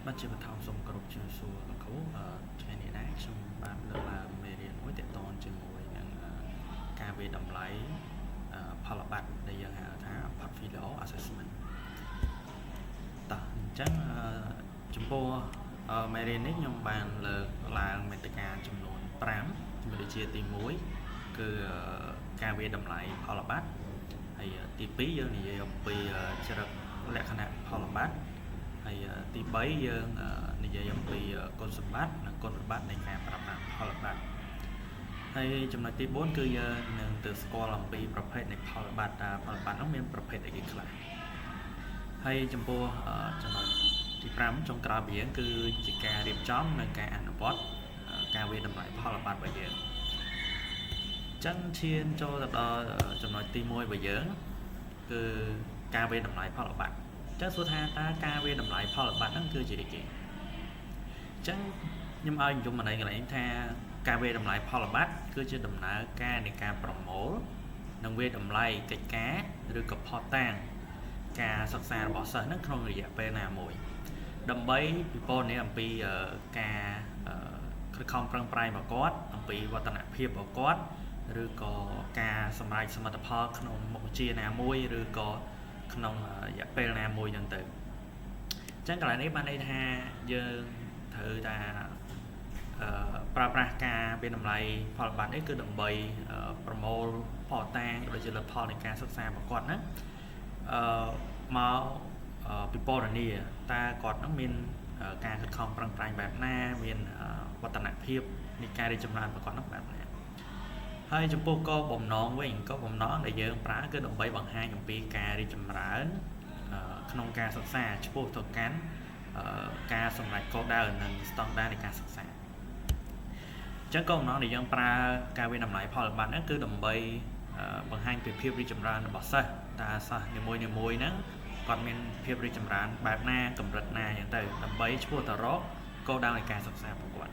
បាទជាបឋមសូមគោរពជំរាបសួរលោកគ្រូថ្ងៃនេះដែរខ្ញុំបានលើកឡើងមេរៀនមួយទាក់ទងជាមួយនឹងការវិតម្លៃផលបត្តិដែលយើងហៅថា portfolio assessment តោះអញ្ចឹងចំពោះមេរៀននេះខ្ញុំបានលើកឡើងមេតិកាចំនួន5ជំរាបជាទី1គឺការវិតម្លៃផលបត្តិហើយទី2យើងនិយាយអំពីចរិតលក្ខណៈផលបត្តិហើយទី3យើងនិយាយអំពីគុណសម្បត្តិនិងគុណវិបត្តិនៃការប្រើប្រាស់ផលបត្តិហើយចំណុចទី4គឺយើងនឹងទៅស្គាល់អំពីប្រភេទនៃផលបត្តិផលបត្តិនោះមានប្រភេទអីខ្លះហើយចំពោះចំណុចទី5ចុងក្រោយរបស់យើងគឺជាការរៀបចំនិងការអនុវត្តការវិតម្លៃផលបត្តិរបស់យើងចឹងឈានចូលទៅដល់ចំណុចទី1របស់យើងគឺការវិតម្លៃផលបត្តិចឹងសួរថាតើការវិតម្លៃផលបត្តិហ្នឹងគឺជាអីគេចឹងខ្ញុំឲ្យយំម្លេះកន្លែងថាការវិតម្លៃផលបត្តិគឺជាដំណើរការនៃការប្រមូលនិងវិតម្លៃកិច្ចការឬក៏ផុសតាងការសិក្សារបស់សិស្សហ្នឹងក្នុងរយៈពេលណាមួយដើម្បីពិពណ៌នាអំពីការខិតខំប្រឹងប្រែងរបស់គាត់អំពីវឌ្ឍនភាពរបស់គាត់ឬក៏ការសម្រេចសមិទ្ធផលក្នុងមុខវិជ្ជាណាមួយឬក៏ក្នុងរយៈពេលណាមួយចឹងទៅអញ្ចឹងកន្លែងនេះបានន័យថាយើងត្រូវតែប្រើប្រាស់ការវិតម្លៃផលបត្តិនេះគឺដើម្បីប្រមូលផុសតាងដូចជាលទ្ធផលនៃការសិក្សារបស់គាត់ហ្នឹងមកពិពណ៌នាតើគាត់ហ្នឹងមានការខិតខំប្រឹងប្រែងបែបណាមានវឌ្ឍនភាពនៃការរីកចម្រើនរបស់គាត់ហ្នឹងបែបណាហើយចំពោះគោលបំណងវិញគោលបំណងដែលយើងប្រើគឺដើម្បីបង្ហាញអំពីការរីកចម្រើនក្នុងការសិក្សាឆ្ពោះទៅកាន់ការសម្រេចគោលដៅនិងស្តង់ដារនៃការសិក្សាអញ្ចឹងគោលបំណងដែលយើងប្រើការវិតម្លៃផលបត្តិហ្នឹងគឺដើម្បីបង្ហាញពីភាពរីកចម្រើនរបស់សិស្សតើសិស្សនីមួយៗហ្នឹងគាត់មានភាពរីកចម្រើនបែបណាកម្រិតណាអញ្ចឹងទៅដើម្បីឆ្ពោះទៅរកគោលដៅនៃការសិក្សារបស់គាត់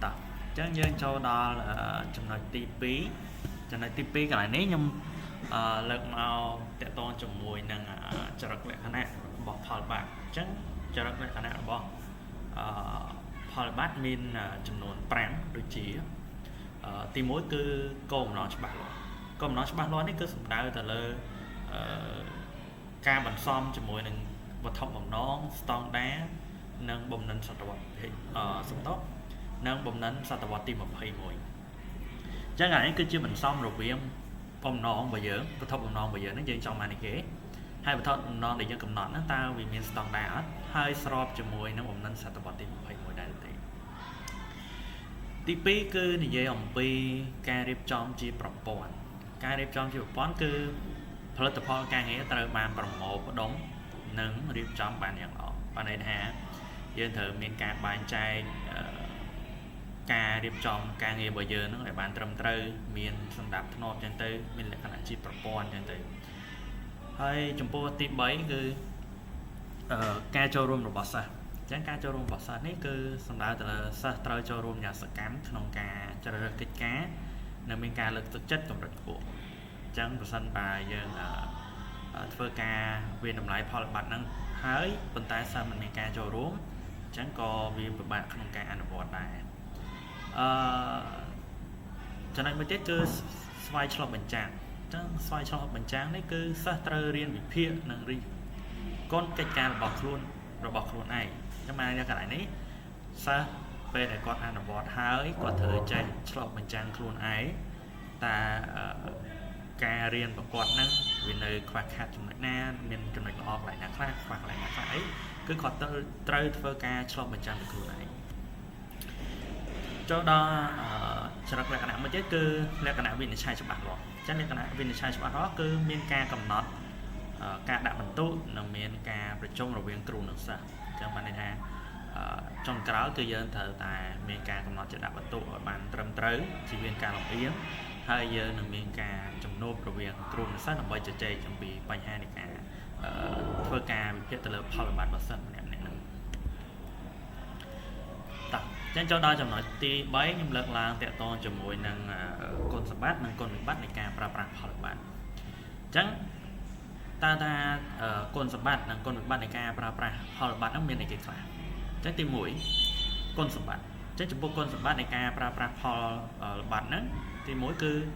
តោះអញ្ចឹងយើងចូលដល់ចំណុចទី2ចំណុចទី2កន្លែងនេះខ្ញុំលើកមកតកតងជាមួយនឹងចរិតលក្ខណៈរបស់ផលបត្តិអញ្ចឹងចរិតលក្ខណៈរបស់ផលបត្តិមានចំនួន5ដូចជាទី1គឺគោលបំណងច្បាស់លាស់គោលបំណងច្បាស់លាស់នេះគឺសំដៅទៅលើការបន្សំជាមួយនឹងវត្ថុបំណងស្តង់ដារនិងបំណិនសតវត្សនិងបំណិនសតវត្សទី21អញ្ចឹងអានេះគឺជាបន្សំរវាងបំណងរបស់យើងវត្ថុបំណងរបស់យើងហ្នឹងយើងចង់បាននេះគេហើយវត្ថុបំណងដែលយើងកំណត់ហ្នឹងតើវាមានស្តង់ដារអត់ហើយស្របជាមួយនឹងបំណិនសតវត្សទី21ដែរទេទី2គឺនិយាយអំពីការរៀបចំជាប្រព័ន្ធការរៀបចំជាប្រព័ន្ធគឺផលិតផលការងារត្រូវបានប្រមូលផ្ដុំនិងរៀបចំបានយ៉ាងល្អបានន័យថាយើងត្រូវមានការបែងចែកការរៀបចំការងាររបស់យើងហ្នឹងឲ្យបានត្រឹមត្រូវមានសម្ដាប់ធ្នាប់ចឹងទៅមានលក្ខណៈជាប្រព័ន្ធចឹងទៅហើយចំពោះទី3គឺការចូលរួមរបស់សិស្សអញ្ចឹងការចូលរួមរបស់សិស្សនេះគឺសំដៅទៅលើសិស្សត្រូវចូលរួមយ៉ាងសកម្មក្នុងការជ្រើសរើសកិច្ចការនិងមានការលើកទឹកចិត្តកម្រិតខ្ពស់អញ្ចឹងប្រសិនបើយើងធ្វើការវិតម្លៃផលបត្តិហ្នឹងហើយប៉ុន្តែសិស្សមិនមានការចូលរួមអញ្ចឹងក៏វាពិបាកក្នុងការអនុវត្តដែរចំណុចមួយទៀតគឺស្វ័យឆ្លុះបញ្ចាំងអញ្ចឹងស្វ័យឆ្លុះបញ្ចាំងនេះគឺសិស្សត្រូវរៀនវិភាគនិងរិះគន់កិច្ចការរបស់ខ្លួនឯងចាំមកនៅកន្លែងនេះសិស្សពេលដែលគាត់អនុវត្តហើយគាត់ត្រូវចេះឆ្លុះបញ្ចាំងខ្លួនឯងតើការរៀនរបស់គាត់ហ្នឹងវានៅខ្វះខាតចំណុចណាមានចំណុចល្អកន្លែងណាខ្លះខ្វះកន្លែងណាខ្លះអីគឺគាត់ត្រូវធ្វើការឆ្លុះបញ្ចាំងពីខ្លួនឯងចូលដល់ចរិតលក្ខណៈមួយទៀតគឺលក្ខណៈវិនិច្ឆ័យច្បាស់លាស់អញ្ចឹងលក្ខណៈវិនិច្ឆ័យច្បាស់លាស់គឺមានការកំណត់ការដាក់បន្ទុកនិងមានការប្រជុំរវាងគ្រូនិងសិស្សអញ្ចឹងបានន័យថាចុងក្រោយគឺយើងត្រូវតែមានការកំណត់ជាដាក់បន្ទុកឲ្យបានត្រឹមត្រូវជាមានការលំអៀងហើយយើងនឹងមានការជំនួបរវាងគ្រូនិងសិស្សដើម្បីជជែកអំពីបញ្ហានៃការធ្វើការវិភាគទៅលើផលបត្តិរបស់សិស្សម្នាក់ៗហ្នឹងតោះចឹងចូលដល់ចំណុចទី3ខ្ញុំលើកឡើងទាក់ទងជាមួយនឹងគុណសម្បត្តិនិងគុណវិបត្តិនៃការប្រើប្រាស់ផលបត្តិអញ្ចឹង ta côn sập bát năng côn bát này ca pra họ bát nó miền này cái khác trái tim mũi côn sập bát trái chụp côn sập bát này ca pra họ bát nó tim mũi cứ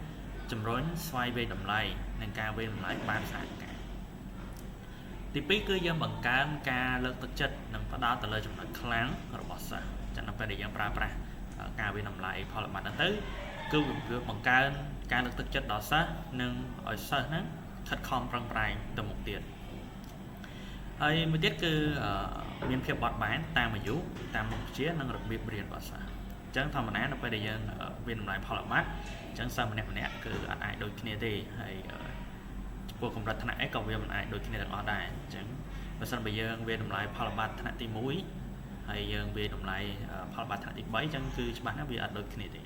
chấm rốn xoay về đầm lầy năng ca về đầm lầy ban sáng cả tí pí cứ dân bằng ca lực thực chất năng phát đó từ lời chụp nói kháng rồi bỏ xa chẳng nó phải để dân pra ca về đầm lầy họ bát nó tới cứ việc bằng ca lực thực chất đó sát năng ở xa nó khát khom răng rài từ một tiền hay mới tiết cứ miền phía bọt bán ta mà dú ta một chiếc năng lực biệt biệt bọt xa chẳng thầm mà nó phải để dân bên lại phò mát chẳng sao mà nè cứ ăn ai đôi kia thì hay vô cùng rất thân ấy còn viên ai đôi kia được ở đây chẳng và sau bây giờ bên lại phò mát thân tim mũi hay dân bên lại phò mát thân tim bấy chẳng cứ bán nó bị ăn đôi kia thì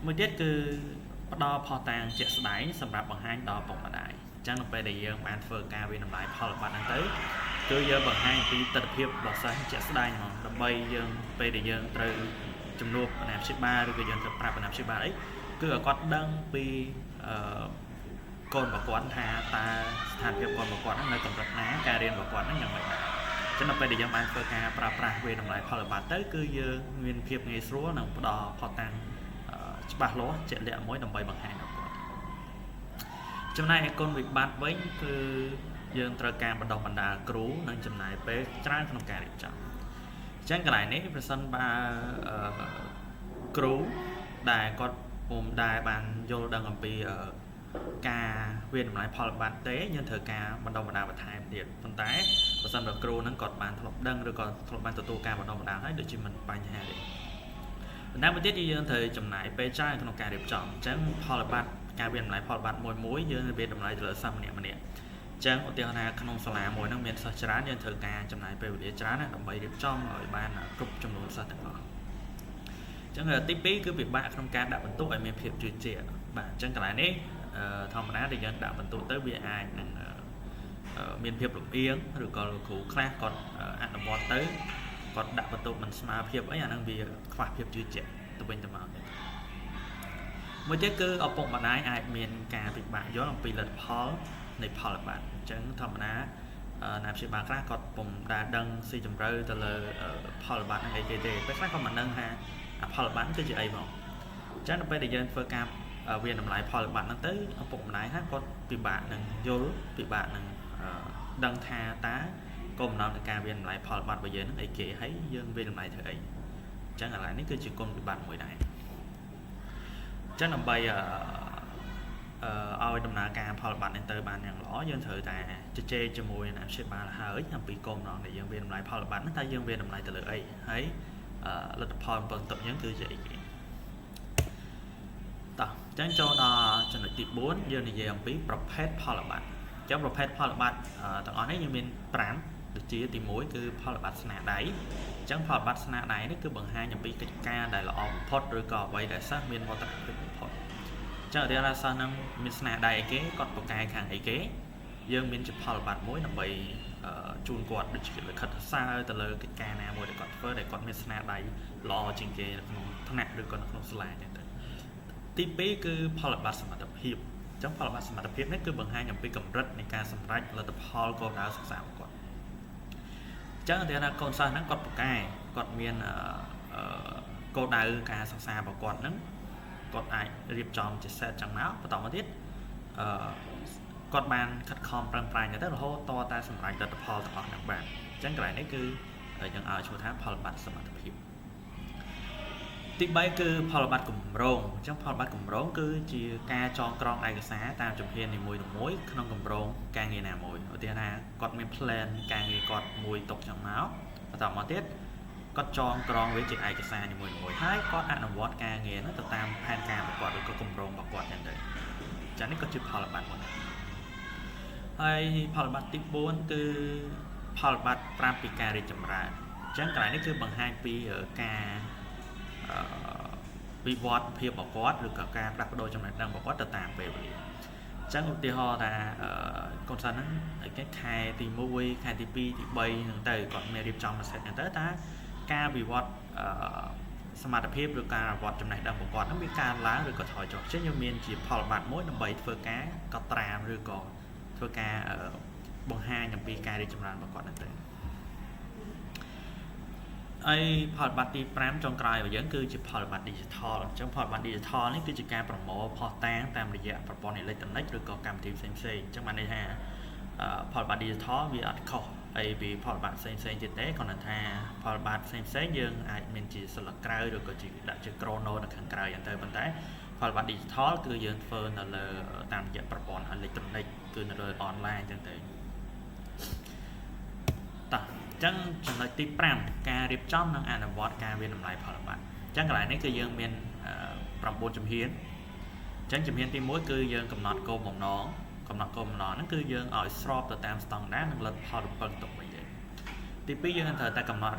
mới tiết cứ bắt đầu phò tàng chạy đáy sầm rạp bằng hai đo bóng đại chẳng phải để dân bán phở ca bên lại phò mát đang tới cứ giờ bằng hai tí tập hiệp bỏ sáng chạy đáy mà đâm bay dân về để dân từ chấm nuột nạp ship 3 rồi dân tập rạp nạp ship 3 ấy cứ ở con đăng vì con và quán thà ta thành việc con và quán nơi cầm vật ná ca riêng và quán nó nhận vậy cho nên phải để dân bán phở ca pra về làm lại phò mát tới cứ giờ nguyên hiệp ngày số nào đo phò tàng ba lỗ chạy lẹ mỗi đồng bay bằng hai đồng trong này con việc bắt vớiคือយើងត្រូវការបណ្ដុះបណ្ដាលគ្រូនិងចំណាយពេលច្រើនក្នុងការរៀបចំអញ្ចឹងកន្លែងនេះប្រសិនបើគ្រូដែលគាត់ពុំដែលបានយល់ដឹងអំពីការវាតម្លៃផលបត្តិទេយើងត្រូវការបណ្ដុះបណ្ដាលបន្ថែមទៀតប៉ុន្តែប្រសិនបើគ្រូនឹងគាត់បានធ្លាប់ដឹងឬក៏ធ្លាប់បានទទួលការបណ្ដុះបណ្ដាលហើយដូចជាមិនបញ្ហាទេតែមួយទៀតយើងត្រូវចំណាយពេលច្រើនក្នុងការរៀបចំអញ្ចឹងផលបត្តិការវាតម្លៃផលបត្តិមួយយើងវាតម្លៃទៅលើសិស្សម្នាក់ៗចឹងឧទាហរណ៍ថាក្នុងសាលាមួយហ្នឹងមានសិស្សច្រើនយើងត្រូវការចំណាយពេលវេលាច្រើនដើម្បីរៀបចំឲ្យបានគ្រប់ចំនួនសិស្សទាំងអស់ចឹងទី2គឺពិបាកក្នុងការដាក់បន្ទុកឲ្យមានភាពជឿជាក់បាទចឹងកន្លែងនេះធម្មតាដែលយើងដាក់បន្ទុកទៅវាអាចនឹងមានភាពលំអៀងឬក៏លោកគ្រូខ្លះគាត់អនុវត្តទៅគាត់ដាក់បន្ទុកមិនស្មើភាពអីអាហ្នឹងវាខ្វះភាពជឿជាក់ទៅវិញទៅមកមួយទៀតគឺឪពុកម្ដាយអាចមានការពិបាកយល់អំពីលទ្ធផលនៃផលបត្តិអញ្ចឹងធម្មតាណាព្យាបាលខ្លះគាត់ពុំដែលដឹងស៊ីជម្រៅទៅលើផលបត្តិហ្នឹងអីគេទេពេលខ្លះគាត់មិនដឹងថាផលបត្តិគឺជាអីមកអញ្ចឹងដល់ពេលដែលយើងធ្វើការវាតម្លៃផលបត្តិហ្នឹងទៅឪពុកម្ដាយហ្នឹងគាត់ពិបាកនឹងយល់ពិបាកនឹងដឹងថាតើគោលបំណងនៃការវាតម្លៃផលបត្តិរបស់យើងហ្នឹងអីគេហើយយើងវាតម្លៃធ្វើអីអញ្ចឹងឥឡូវនេះគឺជាគុណវិបត្តិមួយដែរអញ្ចឹងដើម្បីឲ្យដំណើរការផលបត្តិនេះទៅបានយ៉ាងល្អយើងត្រូវតែជជែកជាមួយអ្នកព្យាបាលហើយអំពីគោលបំណងដែលយើងវាតម្លៃផលបត្តិហ្នឹងតើយើងវាតម្លៃទៅលើអីហើយលទ្ធផលបន្ទាប់យើងគឺជាអីគេតោះអញ្ចឹងចូលដល់ចំណុចទី4យើងនិយាយអំពីប្រភេទផលបត្តិអញ្ចឹងប្រភេទផលបត្តិទាំងអស់នេះយើងមាន5ដូចជាទី1គឺផលបត្តិស្នាដៃអញ្ចឹងផលបត្តិស្នាដៃនេះគឺបង្ហាញអំពីកិច្ចការដែលល្អបំផុតឬក៏អ្វីដែលសិស្សមានមោទនភាពបំផុតចឹងរៀនថាសិស្សនឹងមានស្នាដៃអីគេគាត់ប្រកែខាងអីគេយើងមានជាផលបត្តិមួយដើម្បីជូនគាត់ដូចជាលិខិតសរសើរទៅលើកិច្ចការណាមួយដែលគាត់ធ្វើដែលគាត់មានស្នាដៃល្អជាងគេនៅក្នុងថ្នាក់ឬក៏នៅក្នុងសាលាចឹងទៅទី2គឺផលបត្តិសមត្ថភាពអញ្ចឹងផលបត្តិសមត្ថភាពនេះគឺបង្ហាញអំពីកម្រិតនៃការសម្រេចលទ្ធផលគោលដៅសិក្សារបស់គាត់អញ្ចឹងរៀនថាកូនសិស្សហ្នឹងគាត់ប្រកែគាត់មានគោលដៅការសិក្សារបស់គាត់ហ្នឹងគាត់អាចរៀបចំជា set ចឹងមកបន្តមកទៀតគាត់បានខិតខំប្រឹងប្រែងទៅរហូតតតែសម្រេចលទ្ធផលទាំងអស់ហ្នឹងបានអញ្ចឹងកន្លែងនេះគឺយើងឲ្យឈ្មោះថាផលបត្តិសមត្ថភាពទី3គឺផលបត្តិគម្រោងអញ្ចឹងផលបត្តិគម្រោងគឺជាការចងក្រងឯកសារតាមជំហាននីមួយៗក្នុងគម្រោងការងារណាមួយឧទាហរណ៍ថាគាត់មាន plan ការងារគាត់មួយទុកចឹងមកបន្តមកទៀតគាត់ចងក្រងវាជាឯកសារនីមួយៗហើយគាត់អនុវត្តការងារហ្នឹងទៅតាមផែនការរបស់គាត់ឬក៏គម្រោងរបស់គាត់ចឹងទៅចា៎នេះក៏ជាផលបត្តិមួយដែរហើយផលបត្តិទី4គឺផលបត្តិប្រាប់ពីការរីកចម្រើនអញ្ចឹងកន្លែងនេះគឺបង្ហាញពីការវិវត្តភាពរបស់គាត់ឬក៏ការផ្លាស់ប្ដូរចំណេះដឹងរបស់គាត់ទៅតាមពេលវេលាអញ្ចឹងឧទាហរណ៍ថាកូនសិស្សហ្នឹងគេខែទី1ខែទី2ទី3ហ្នឹងទៅគាត់មានរៀបចំមួយសេតហ្នឹងទៅតើការវិវត្ត สมรรถภาพหรือการวัดจำแนกดังประกอบนั้นมีการล้างหรือก็ถอยจอดเช่นยังมีจีบพอลบัตม้วนใบเฟอร์ก้าก็ตรามหรือก็เฟอร์ก้าบางห้างยังปีการได้จำนวนประกอบนั่นเองไอพอร์ตบัตรดีแปมจงกลายไปยังคือจีพอร์ตบัตรดิจิทัลจังพอร์ตบัตรดิจิทัลนี่คือการโปรโมทพอร์ตแตงตามระยะประกอบในอิเล็กทรอนิกส์หรือก็การทีมเซ็นเซจังมันในฮะพอร์ตบัตรดิจิทัลมีอัดข้อไอบีพอร์ตบัตรเซ็นเซจิตเต้ก่อนนั้นฮะพอร์ตบัตรเซ็นเซยังอาจเป็นจีสลักกลายหรือก็จีดัชโครโนนักขังกลายอย่างเติมบันไดพอร์ตบัตรดิจิทัลคือยังเฟิร์นนั่นเลยตามระยะประกอบอิเล็กทรอนิกส์คือนั่นเลยออนไลน์จังเติมต่อจังจำนวนที่แปมการเรียบจ้องนั่งอ่านวอดการเวียนน้ำลายพอลบัตจังกลายนี่คือยังเป็นปรับปรุงจำเพียนจังจำเพียนที่มุ้ยคือยังกำหนดโกมน้องกำหนดโกมน้องนั่นคือยังเอาสอบตัวตามสตองด้านนั่งลดพอลบัตตกไปเลยที่ปียังเธอแต่กำหนด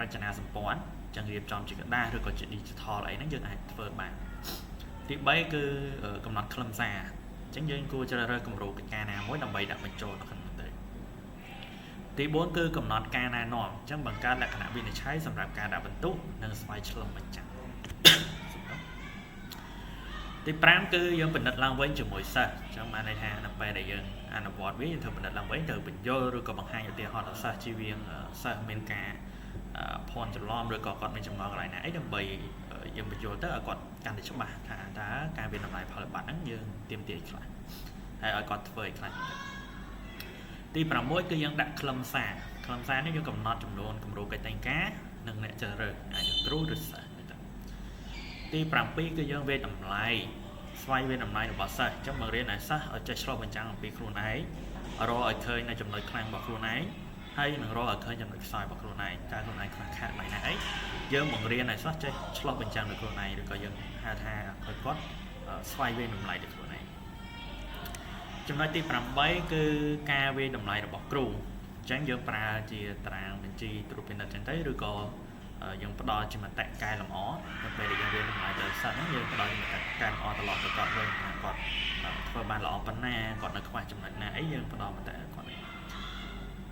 รัชนาสมปอนจังเรียบจอมจิกได้หรือก็จิดิจิทัลอะไรนั่นยังไงเฟิร์มบ้างที่ใบคือกำหนดคลำซาจังยังกูจะเริ่มกำรูกับการนามุ้ยดำใบดับมันโจนที่4คือกำหนดการแน่นอนจังบังการลักษณะวินิจฉัยสำหรับการดับบรรทุกในสมัยฉลองมันจังที่5คือยังเป็นนัดล่างไว้จุดหมายสัตว์จังมาในทางนำไปได้ยังอันบอดวิเธอเป็นนัดล่างไว้เธอเป็นโยหรือก็บางแห่งอย่างที่ฮอตสัตว์ชีวิตสัตว์เมนกาพรจะล้อมหรือก็กอดไม่จำลองอะไรนะไอ้ดำใบยังเป็นโยแต่กอดการติดฉบับถ้าการเป็นน้ำลายพอลบัตนั้นยังเตรียมเตียอีกครั้งให้กอดเฟยอีกครั้งที่ประมวลคือยังดักคลำซานี่ยังกำหนดจำนวนกำรูไก่แตงก้าหนึ่งเนี่ยจะเริ่มอาจจะรู้หรือสั่งที่ประปีคือยังเวทน้ำลายสไลเวทน้ำลายในบอสซัจังบางเรียนไหนซะเอาใจชอบเป็นจังปีครูไหนรอเคยในจำนวนครั้งบอกครูไหนให้หนึ่งรอเคยจำนวนซอยบอกครูไหนการครูไหนครั้งขาดไหนไหนยังบางเรียนไหนซะใจชอบเป็นจังในครูไหนหรือก็ยังหาทางคอยก็สไลเวทน้ำลายในครูไหนจำนวนที่8คือการเวดำไลរបស់គ្រូចឹងយើងប្រើជាតារាងបញ្ជីត្រួតពិនិត្យចឹងទៅឬក៏យើងផ្ដល់ជាមតិកែលម្អនៅពេលដែលយើងវាតម្លៃទៅសិស្សហ្នឹងយើងផ្ដល់ជាមតិកែលម្អត្រឡប់ទៅគាត់វិញគាត់ធ្វើបានល្អប៉ុណ្ណាគាត់នៅខ្វះចំណុចណាអីយើងផ្ដល់មតិគាត់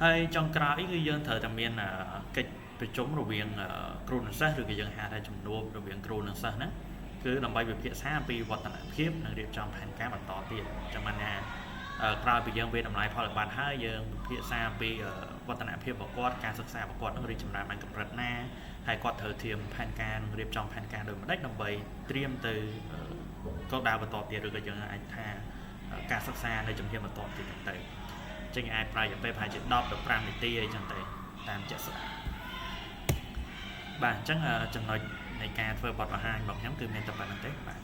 ហើយចុងក្រោយគឺយើងត្រូវតែមានកិច្ចប្រជុំរវាងគ្រូនិងសិស្សឬក៏យើងហៅថាជំនួបរវាងគ្រូនិងសិស្សហ្នឹងគឺដើម្បីវិភាគសាពីវឌ្ឍនភាពនិងរៀបចំផែនការបន្តទៀតចាំបានណាក្រោយពីយើងវាតម្លៃផលបានហើយយើងវិភាគសាពីវឌ្ឍនភាពរបស់គាត់ការសិក្សារបស់គាត់នឹងរីកចម្រើនបានកម្រិតណាហើយគាត់ត្រូវធៀបផែនការនិងរៀបចំផែនការដោយម្ដេចដើម្បីត្រៀមទៅគោលដៅបន្តទៀតឬក៏យើងអាចថាការសិក្សានៅជំនាញបន្តទៀតទៅចឹងអាចប្រើរយៈពេលប្រហែលជា10ទៅ5នាទីអីចឹងទៅតាមជាក់ស្ដែងបាទអញ្ចឹងចំណុចនៃការធ្វើបទបង្ហាញរបស់ខ្ញុំគឺមានតែប៉ុណ្្នឹងទេបាទ